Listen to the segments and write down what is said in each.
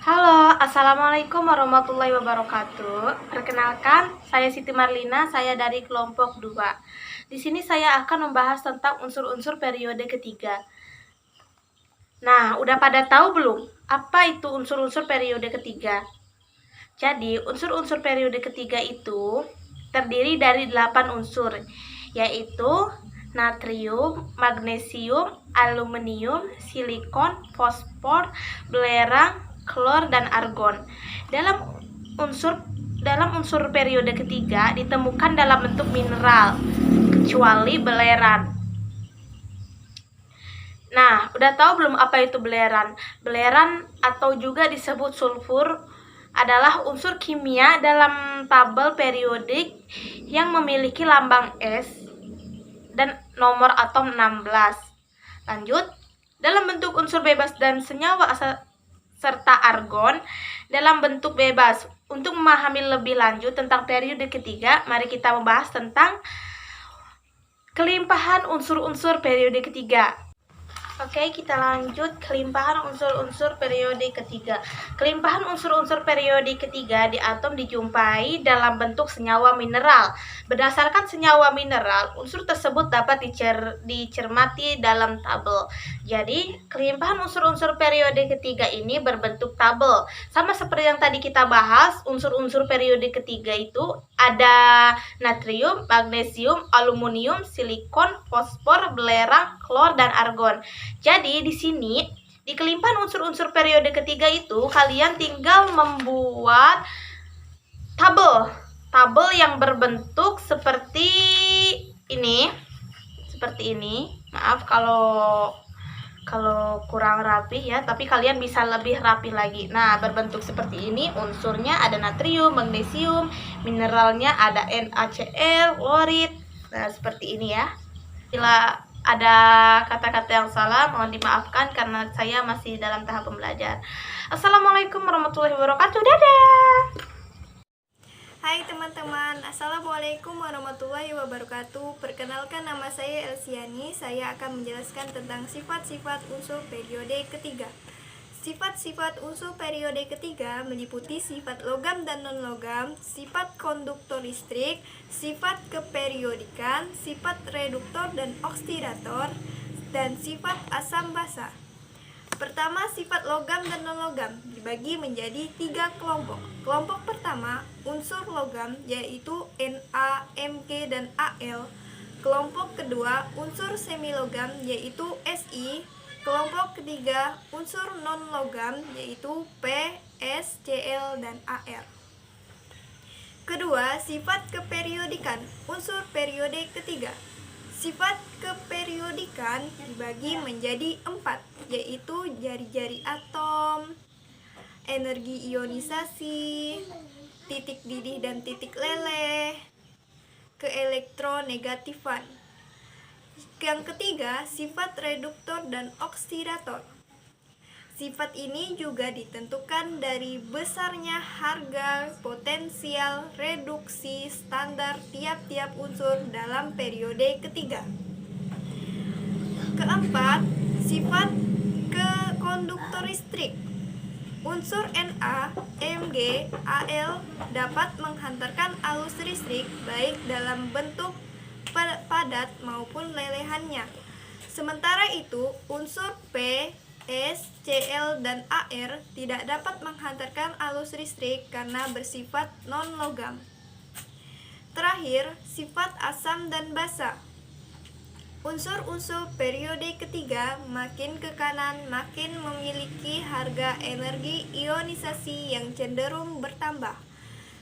Halo, Assalamualaikum warahmatullahi wabarakatuh. Perkenalkan, saya Siti Marlina, saya dari kelompok 2. Di sini saya akan membahas tentang unsur-unsur periode ketiga. Nah, udah pada tahu belum apa itu unsur-unsur periode ketiga? Jadi, unsur-unsur periode ketiga itu terdiri dari 8 unsur, yaitu natrium, magnesium, aluminium, silikon, fosfor, belerang, klor, dan argon. Dalam unsur periode ketiga ditemukan dalam bentuk mineral, kecuali belerang. Nah, udah tahu belum apa itu belerang? Belerang atau juga disebut sulfur adalah unsur kimia dalam tabel periodik yang memiliki lambang S dan nomor atom 16. Lanjut, dalam bentuk unsur bebas dan senyawa serta argon dalam bentuk bebas. Untuk memahami lebih lanjut tentang periode ketiga, mari kita membahas tentang kelimpahan unsur-unsur periode ketiga. Oke, kita lanjut kelimpahan unsur-unsur periode ketiga. Kelimpahan unsur-unsur periode ketiga di atom dijumpai dalam bentuk senyawa mineral. Berdasarkan senyawa mineral, unsur tersebut dapat dicermati dalam tabel. Jadi, kelimpahan unsur-unsur periode ketiga ini berbentuk tabel. Sama seperti yang tadi kita bahas, unsur-unsur periode ketiga itu ada natrium, magnesium, aluminium, silikon, fosfor, belerang, klor, dan argon. Jadi di sini di kelimpahan unsur-unsur periode ketiga itu kalian tinggal membuat tabel yang berbentuk seperti ini. Maaf kalau kurang rapi ya, tapi kalian bisa lebih rapi lagi. Nah, berbentuk seperti ini, unsurnya ada natrium, magnesium, mineralnya ada NaCl, klorit. Nah, seperti ini ya. Bila ada kata-kata yang salah, mohon dimaafkan karena saya masih dalam tahap pembelajar. Assalamualaikum warahmatullahi wabarakatuh. Dadah. Hai teman-teman, Assalamualaikum warahmatullahi wabarakatuh. Perkenalkan, nama saya Elsiani. Saya akan menjelaskan tentang sifat-sifat unsur periode ketiga. Sifat-sifat unsur periode ketiga meliputi sifat logam dan non-logam, sifat konduktor listrik, sifat keperiodikan, sifat reduktor dan oksidator, dan sifat asam basa. Pertama, sifat logam dan non-logam dibagi menjadi 3 kelompok. Kelompok pertama, unsur logam, yaitu Na, Mg, dan Al. Kelompok kedua, unsur semilogam, yaitu Si. Kelompok ketiga, unsur non-logam, yaitu P, S, Cl, dan Ar. Kedua, sifat keperiodikan, unsur periode ketiga. Sifat keperiodikan dibagi menjadi 4, yaitu jari-jari atom, energi ionisasi, titik didih dan titik leleh, keelektronegatifan. Yang ketiga, sifat reduktor dan oksidator. Sifat ini juga ditentukan dari besarnya harga potensial reduksi standar tiap-tiap unsur dalam periode ketiga. Keempat, sifat konduktor listrik. Unsur Na, Mg, Al dapat menghantarkan arus listrik baik dalam bentuk padat maupun lelehannya. Sementara itu, unsur P, S, Cl, dan Ar tidak dapat menghantarkan arus listrik karena bersifat non-logam. Terakhir, sifat asam dan basa. Unsur-unsur periode ketiga makin ke kanan makin memiliki harga energi ionisasi yang cenderung bertambah.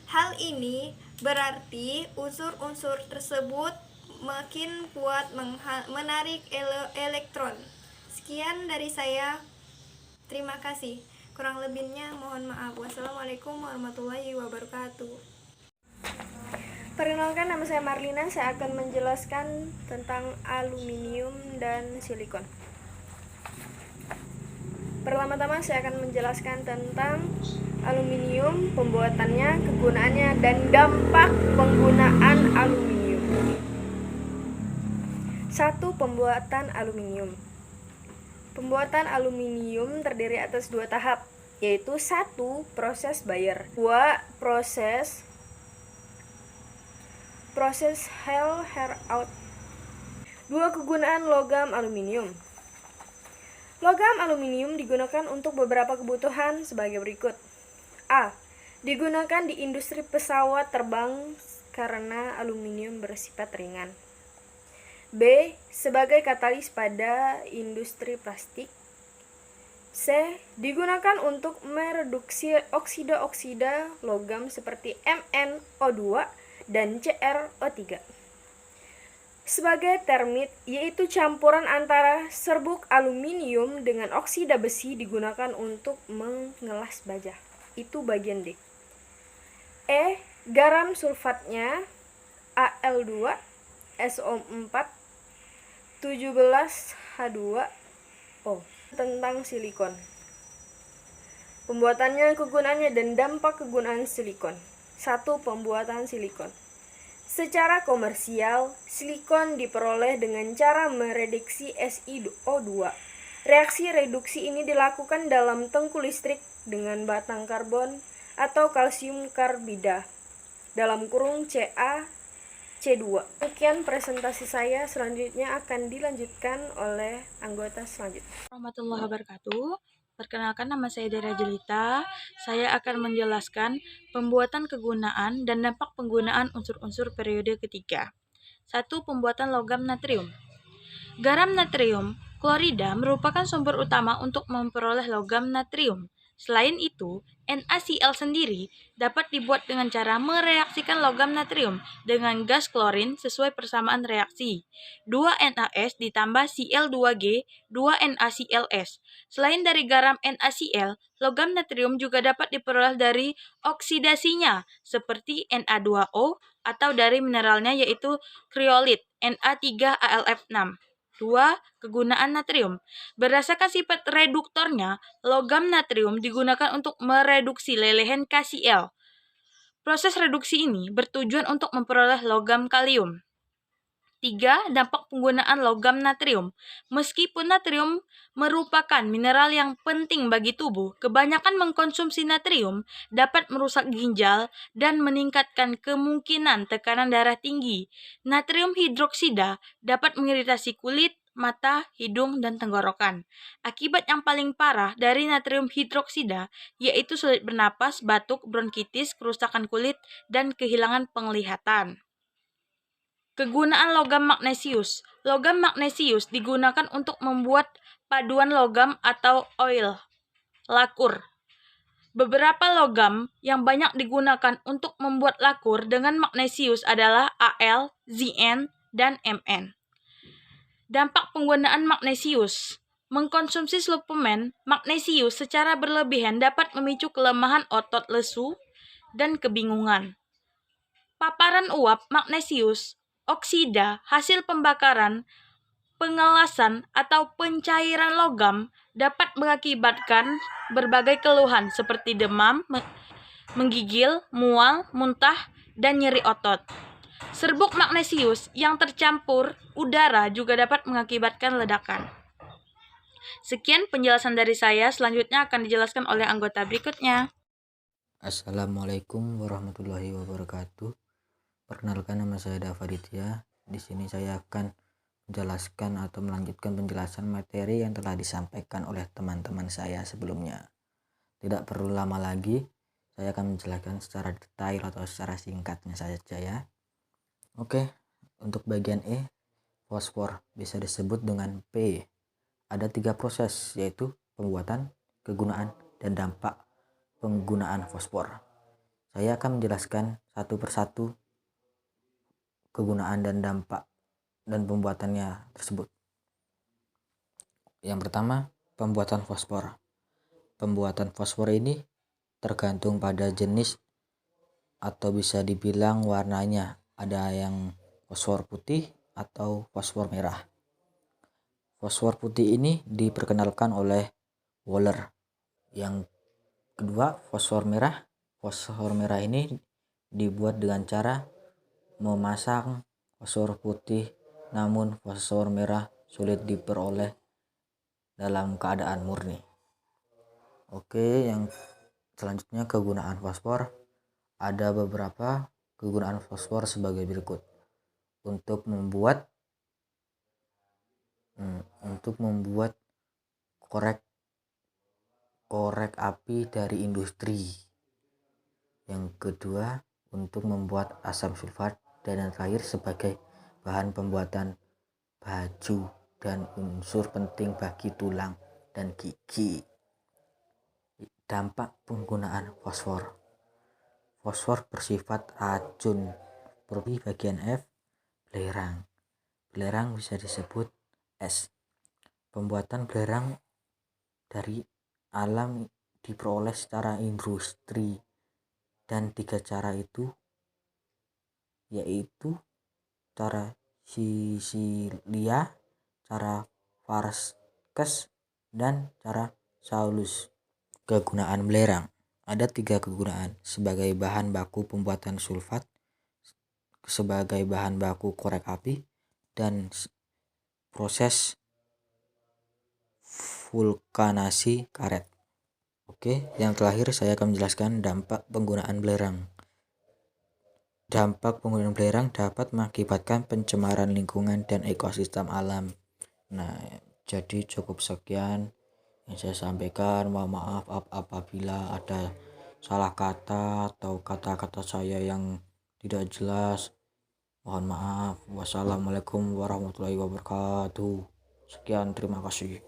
Hal ini berarti unsur-unsur tersebut makin kuat menarik elektron. Sekian dari saya. Terima kasih. Kurang lebihnya mohon maaf. Wassalamualaikum warahmatullahi wabarakatuh. Perkenalkan, nama saya Marlina. Saya akan menjelaskan tentang aluminium dan silikon. Pertama-tama saya akan menjelaskan tentang aluminium, pembuatannya, kegunaannya, dan dampak penggunaan aluminium. 1. Pembuatan aluminium. Pembuatan aluminium terdiri atas 2 tahap. yaitu 1. Proses Bayer, 2. Proses Hell-Heroult. 2. Kegunaan logam aluminium. Logam aluminium digunakan untuk beberapa kebutuhan sebagai berikut. A. Digunakan di industri pesawat terbang karena aluminium bersifat ringan. B. Sebagai katalis pada industri plastik. C. Digunakan untuk mereduksi oksida-oksida logam seperti MnO2 dan CrO3. Sebagai termit, yaitu campuran antara serbuk aluminium dengan oksida besi digunakan untuk mengelas baja. Itu bagian D. E. Garam sulfatnya Al2 SO4 17H2O. Tentang silikon. Pembuatannya, kegunaannya, dan dampak kegunaan silikon. 1. Pembuatan silikon. Secara komersial, silikon diperoleh dengan cara mereduksi SiO2. Reaksi reduksi ini dilakukan dalam tengku listrik dengan batang karbon atau kalsium karbida (CaC2). Sekian presentasi saya, selanjutnya akan dilanjutkan oleh anggota selanjutnya. Warahmatullahi wabarakatuh. Perkenalkan, nama saya Dera Jelita. Saya akan menjelaskan pembuatan, kegunaan, dan dampak penggunaan unsur-unsur periode ketiga. 1. Pembuatan logam natrium. Garam natrium klorida merupakan sumber utama untuk memperoleh logam natrium. Selain itu, NaCl sendiri dapat dibuat dengan cara mereaksikan logam natrium dengan gas klorin sesuai persamaan reaksi. 2NaS ditambah Cl2g 2NaClS. Selain dari garam NaCl, logam natrium juga dapat diperoleh dari oksidasinya seperti Na2O atau dari mineralnya yaitu kriolit Na3AlF6. 2. Kegunaan natrium. Berdasarkan sifat reduktornya, logam natrium digunakan untuk mereduksi lelehan KCl. Proses reduksi ini bertujuan untuk memperoleh logam kalium. 3. Dampak penggunaan logam natrium. Meskipun natrium merupakan mineral yang penting bagi tubuh, kebanyakan mengkonsumsi natrium dapat merusak ginjal dan meningkatkan kemungkinan tekanan darah tinggi. Natrium hidroksida dapat mengiritasi kulit, mata, hidung, dan tenggorokan. Akibat yang paling parah dari natrium hidroksida yaitu sulit bernapas, batuk, bronkitis, kerusakan kulit, dan kehilangan penglihatan. Kegunaan logam magnesius. Logam magnesius digunakan untuk membuat paduan logam atau oil, lakur. Beberapa logam yang banyak digunakan untuk membuat lakur dengan magnesius adalah Al, Zn, dan Mn. Dampak penggunaan magnesius. Mengkonsumsi suplemen magnesius secara berlebihan dapat memicu kelemahan otot lesu dan kebingungan. Paparan uap magnesius, oksida, hasil pembakaran, pengelasan, atau pencairan logam dapat mengakibatkan berbagai keluhan seperti demam, menggigil, mual, muntah, dan nyeri otot. Serbuk magnesius yang tercampur udara juga dapat mengakibatkan ledakan. Sekian penjelasan dari saya, selanjutnya akan dijelaskan oleh anggota berikutnya. Assalamualaikum warahmatullahi wabarakatuh. Perkenalkan, nama saya Dava Ditya. Di sini saya akan menjelaskan atau melanjutkan penjelasan materi yang telah disampaikan oleh teman-teman saya sebelumnya. Tidak perlu lama lagi, saya akan menjelaskan secara detail atau secara singkatnya saja ya. Oke, untuk bagian E, fosfor bisa disebut dengan P. Ada 3 proses, yaitu pembuatan, kegunaan, dan dampak penggunaan fosfor. Saya akan menjelaskan satu persatu kegunaan dan dampak dan pembuatannya tersebut. Yang pertama, pembuatan fosfor. Pembuatan fosfor ini tergantung pada jenis atau bisa dibilang warnanya. Ada yang fosfor putih atau fosfor merah. Fosfor putih ini diperkenalkan oleh Wohler. Yang kedua, fosfor merah. Fosfor merah ini dibuat dengan cara memasang fosfor putih, namun fosfor merah sulit diperoleh dalam keadaan murni. Oke, yang selanjutnya kegunaan fosfor. Ada beberapa kegunaan fosfor sebagai berikut. Untuk membuat korek api dari industri. Yang kedua, untuk membuat asam sulfat, dan yang terakhir sebagai bahan pembuatan baju dan unsur penting bagi tulang dan gigi. Dampak penggunaan fosfor. Fosfor bersifat racun. Bagian F, belerang. Belerang bisa disebut es. Pembuatan belerang dari alam diperoleh secara industri, dan 3 cara itu yaitu cara Sicilia, cara Varskes, dan cara Saulus. Kegunaan belerang. Ada 3 kegunaan: sebagai bahan baku pembuatan sulfat, sebagai bahan baku korek api, dan proses vulkanasi karet. Oke, yang terakhir saya akan menjelaskan dampak penggunaan belerang. Dampak penggunaan belerang dapat mengakibatkan pencemaran lingkungan dan ekosistem alam. Nah, jadi cukup sekian yang saya sampaikan. Mohon maaf apabila ada salah kata atau kata-kata saya yang tidak jelas. Mohon maaf. Wassalamualaikum warahmatullahi wabarakatuh. Sekian, terima kasih.